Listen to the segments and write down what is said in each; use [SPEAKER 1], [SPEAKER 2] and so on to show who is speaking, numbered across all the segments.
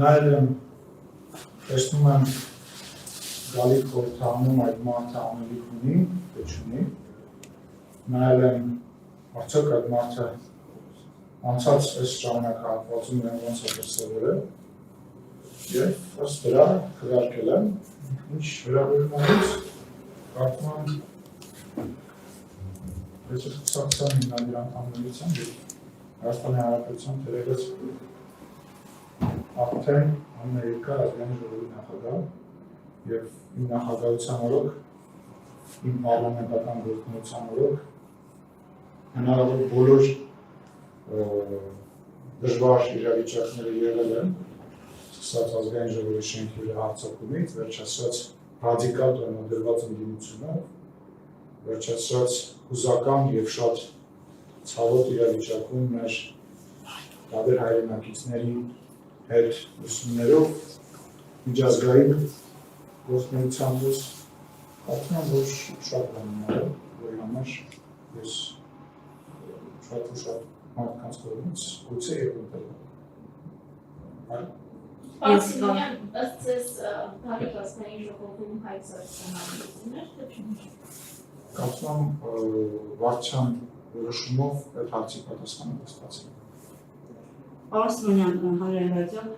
[SPEAKER 1] նայել եմ, տեսնում եմ գալիք խորհրդանում այդ մարդը անելիք ունի, թե չունի, նայել եմ արդյոք այդ մարդը անցած այս ժամանակահատվածում իրեն ոնց է դրսևորել և ըստ դրա քվեարկել եմ, ինչ վերաբերում այդից, կարծում եմ ես խցակցան հիմնադիր անդամներից եմ և Հայաստանի Հանրապետության թերևս արդեն ամենաերկար ազգային ժողովի նախագահ և իմ նախագահության օրոք, իմ պարլամենտական գործունեության օրոք հնարավոր բոլոր դժվար իրավիճակները եղել են, սկսած ազգային ժողովի շենքի վրա հարձակումից, վերջացրած ռադիկալ տրամադրված ընդդիմությունով, վերջացրած հուզական և շատ ցավոտ իրավիճակում մեր տարբեր հայրենակիցների հետ ուսումներով միջազգային գործունեությամբ ես կարծում եմ, որ շատ բան ունեմ, որի համար ես շատ մարդկանց կողմից գուցե և ընտրել եմ։
[SPEAKER 2] Պարսիմյան, ըստ ձեզ Գալիք ազգային ժողովում հայտարարություններ թե չէ՞։
[SPEAKER 1] Կարծում եմ վարչության որոշումով այդ հարցի պատասխանը ստացել։
[SPEAKER 3] Պարոն Սիմոնյան, հանրահայտյալ,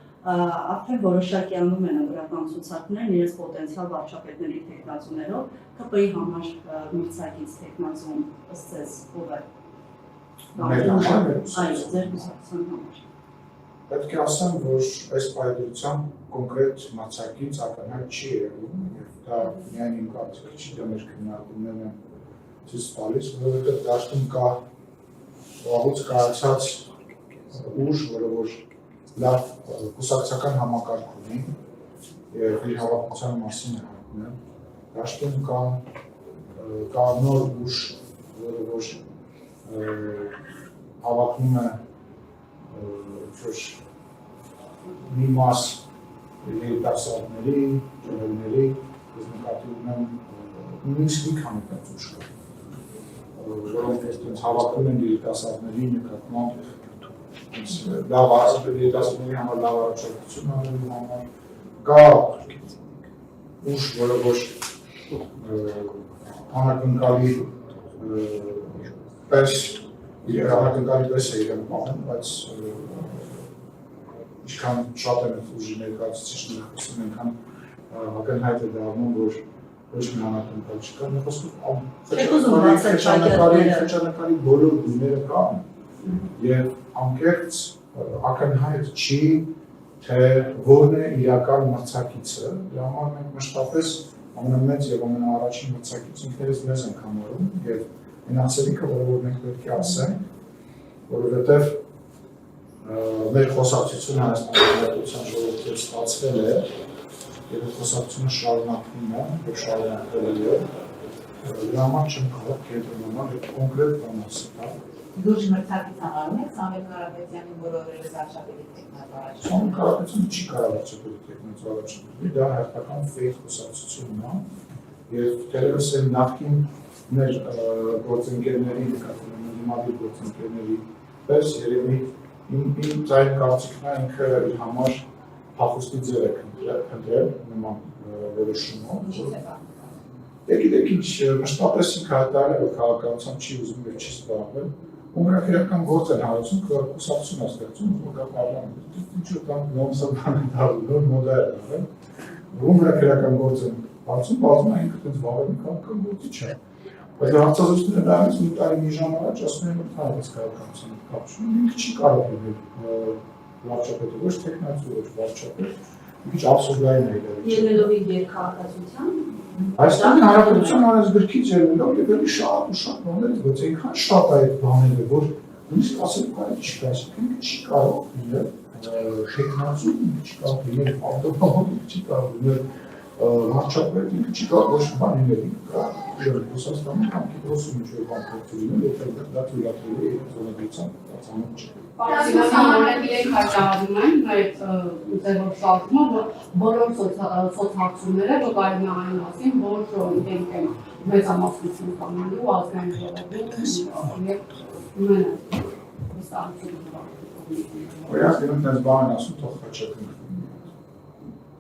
[SPEAKER 3] արդեն որոշակյանում են գրական ցուցակներն իրենց պոտենցիալ վարչապետների թեկնածուներով, ԿՊ-ի համար մրցակից թեկնածուն ըստ ձեզ ով է։
[SPEAKER 1] Մեր համար։
[SPEAKER 3] Այո, ձեր կուսակցության համար։
[SPEAKER 1] Պետք է ասեմ, որ այս պայմանությամբ կոնկրետ մրցակից ակնհայտ չի եղել, և դա միայն իմ կարծիքը չի, դա մեր քննարկումներն են ցույց տալիս, որովհետև դաշտում կա վաղուց կայացած ուժ, որը որ լավ կուսակցական համակարգ ունի և իր հավաքության մասին է հայտնել, դաշտում կա նոր ուժ, որը որ հավակնում է մի մաս երիտասարդների, ջրելների, ես նկատի ունեմ նույնիսկ մի քանի ուժ կա, որոնք հավակնում են երիտասարդների նկատմամբ երիտասարդների համար լավ առաջարկություն անելու համար, կա ուժ, որը որ անակնկալի պես է իրեն պահում, բայց ինչքան շատ են ուժի ներկայացուցիչները խոսում, այնքան ակնհայտ է դառնում, որ ոչ մի անակնկալ չկա, խճանկարի բոլոր գույները կան և անկեղծ ակնհայտ չի, թե որն է իրական մրցակիցը, դրա համար մենք մշտապես ամենամեծ և ամենաառաջին մրցակից ինքներս մեզ ենք համարում և այն ասելիքը, որը մենք պետք է ասենք, որովհետև մեր խոսակցությունը Հայաստանի Հանրապետության ժողովրդի հետ ստացվել է և այդ խոսակցությունը շարունակվում է և շարունակվել է դրա համար չեմ կարող կենտրոնանալ այդ կոնկրետ բան ասել։
[SPEAKER 4] Դուք մրցակից համարում եք Սամվել Կարապետյանի բոլորովին վարչապետի թեկնածու առաջարկել։
[SPEAKER 1] Սամվել Կարապետյանը չի կարող վարչապետի թեկնածու առաջարկել, դա հերթական ֆեյք խոսակցությունն է և թերևս այն նախկին մեր գործընկերների նկատմամբ դիմադիր գործընկերների պես երևի իմ ձայն կարծիքն է ինքը իր համար փախուստի ձև է քննել նման որոշումով։ Գիտեք ինչ, մշտապես ինքը հայտարարել է, որ քաղաքականությամբ չի ուզում և չի զբաղվել, ունգրաքերական գործ են հարուցում, կուսակցություն է ստեղծում, որ կա պարլամենտ, ինչ-որ կամ նոմսը բան են դառնում, նոր մոդա է դառել, ունգրաքերական գործ են հարուցում, բազում է ինքը տենց վաղևի քաղաքական գործի չէ։ Բայց հարցազրույցները նայած մի տարի մի ժամ առաջ ասում են, որ թաղից քաղաքականությամբ կապ չունի, ինքը չի կարող լինել վարչապետը, ոչ թեկնածու, ոչ վարչապետ, մի քիչ աբսուրդային է իրավիճակը։
[SPEAKER 3] Ելնելով իր երկհաղորդակցության
[SPEAKER 1] Հայաստանի Հանրապետության օրենսգրքից ելնելով եւ էլի շատ ու շատ բաներից, բայց այնքան շատ է այդ բաները, որ նույնիսկ ասել կարելի չկա, այսինքն չի կարող լինել թեկնածու, չի կարող լինել ավտոպահով, չի կարող լինել վարչապետ, ինքը չի կարող ոչ մի բան լինել, Ռուսաստանում կամ Կիպրոսում ինչ-որ բան փոխի լինել, եթե դա թույլատրելի է զոնագրության ծանոթ չէ։
[SPEAKER 5] Պարզիմանները հայտարարում են այդ ձևով շարժումը, որ բոլոր սոցհարցումները վկայում են այն մասին, որ իրենք են մեծամասնություն կանելու ազգային ժողովում և ունեն
[SPEAKER 1] Օրինակ, իրենք դες բան են ասում, թող խաչակնքվում։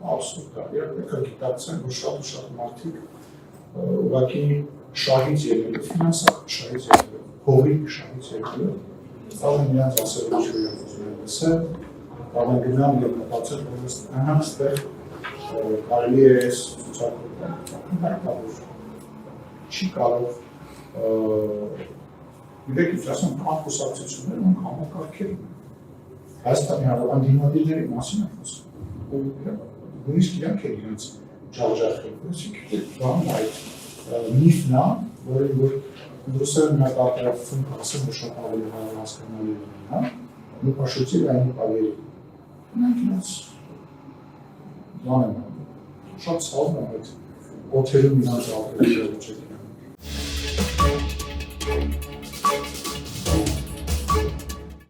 [SPEAKER 1] Absolut, երբեք գիտակցեն, որ շատ մարդիկ ուղղակի շահից ելնելով, ֆինանսական շահից ելնելով, հողի շահից ելնելով, կարող են նրանց ասել ինչ որ լսել, կարող են գնալ եւ մտածել, որ այստեղ կարելի է ցուցակում հայտնաբերել, չի կարող գիտեք ինչ ասեմ, կամպուսակցություններ ու համակարգեր Հայաստանի անդիմադիրների մասին է խոսում, նույնիսկ իրանք են իրենց ջախջախել, բան այդ միֆն է, որ ռուսերեն նա կապերացում ասեմ, որ շատ ավելի հասկանալի է, մի պաշտոցի այն պարերի։ Նրանք իրենց բան են, շատ ցավն է այդ օթերում իրանց ալտերները չեք